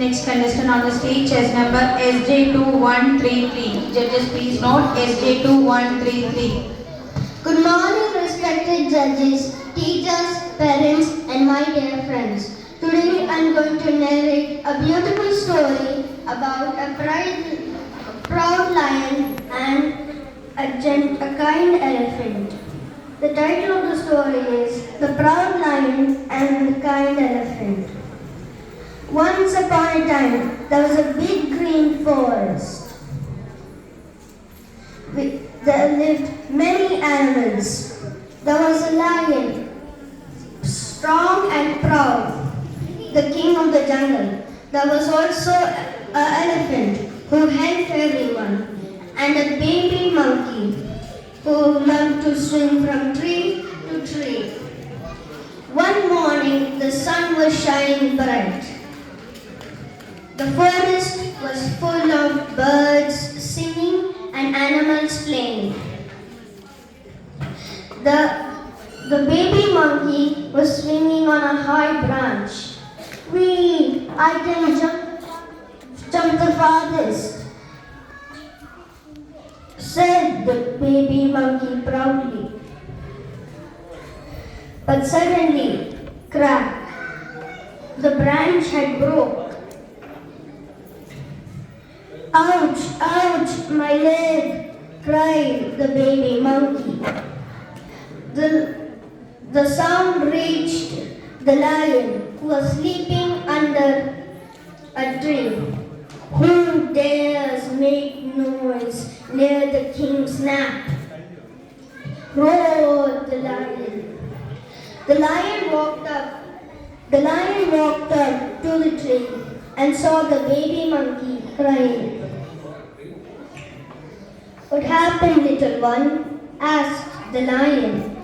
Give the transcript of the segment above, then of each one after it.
Next contestant on the stage, chess number SJ2133. Judges, please note SJ2133. Good morning, respected judges, teachers, parents, and my dear friends. Today I am going to narrate a beautiful story about a proud lion and a kind elephant. The title of the story is The Proud Lion and the Kind Elephant. Once upon a time, there was a big green forest. There lived many animals. There was a lion, strong and proud, the king of the jungle. There was also an elephant who helped everyone, and a baby monkey who loved to swing from tree to tree. One morning, the sun was shining bright. The forest was full of birds singing and animals playing. The baby monkey was swinging on a high branch. Whee! I can jump the farthest, said the baby monkey proudly. But suddenly, crack! The branch had broke. Ouch! Ouch! My leg! Cried the baby monkey. The sound reached the lion, who was sleeping under a tree. Who dares make noise near the king's nap? Roared the lion. The lion walked up to the tree and saw the baby monkey crying. What happened, little one? Asked the lion.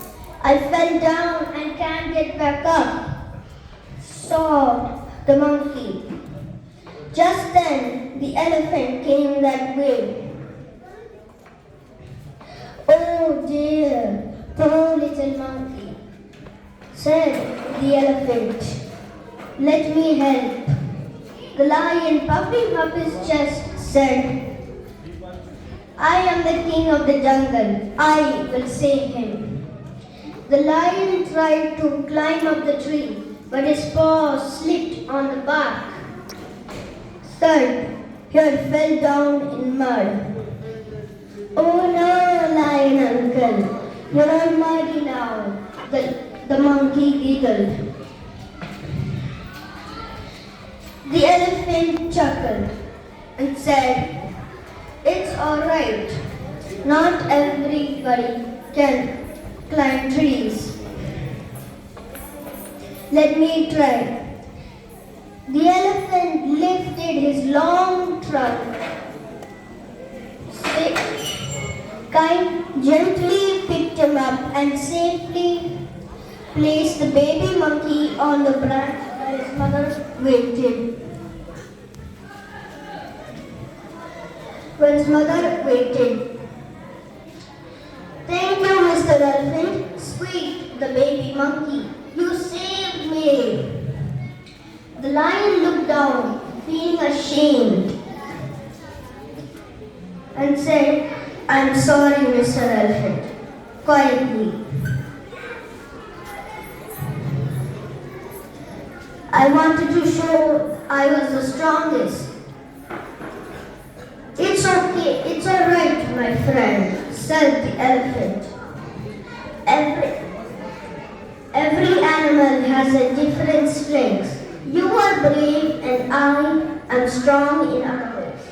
I fell down and can't get back up, sobbed the monkey. Just then, the elephant came that way. Oh dear, poor little monkey, said the elephant. Let me help. The lion, puffing up his chest, said, I am the king of the jungle. I will save him. The lion tried to climb up the tree, but his paws slipped on the bark. Thud, he fell down in mud. Oh no, lion uncle, you're all muddy now, the monkey giggled. The elephant chuckled and said, it's all right. Not everybody can climb trees. Let me try. The elephant lifted his long trunk, gently picked him up and safely placed the baby monkey on the branch where his mother waited. Thank you, Mr. Elephant. Squeaked the baby monkey. You saved me. The lion looked down, feeling ashamed, and said, I'm sorry, Mr. Elephant, quietly. I wanted to show I was the strongest. It's okay, it's all right, my friend, said the elephant. Every animal has a different strength. You are brave and I am strong in other ways.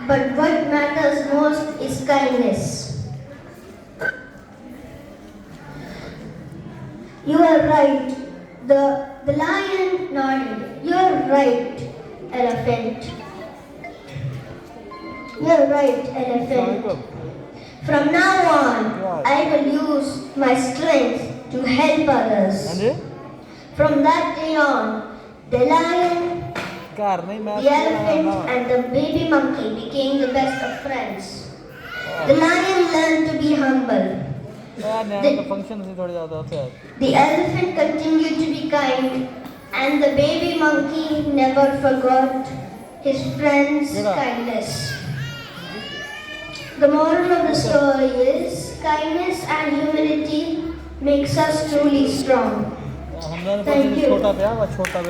But what matters most is kindness. You are right. The lion nodded. You are right, elephant. You're right, elephant. From now on, I will use my strength to help others. From that day on, the lion, the elephant, and the baby monkey became the best of friends. The lion learned to be humble. The elephant continued to be kind, and the baby monkey never forgot his friend's kindness. The moral of the story is kindness and humility makes us truly strong. Thank you. छोटा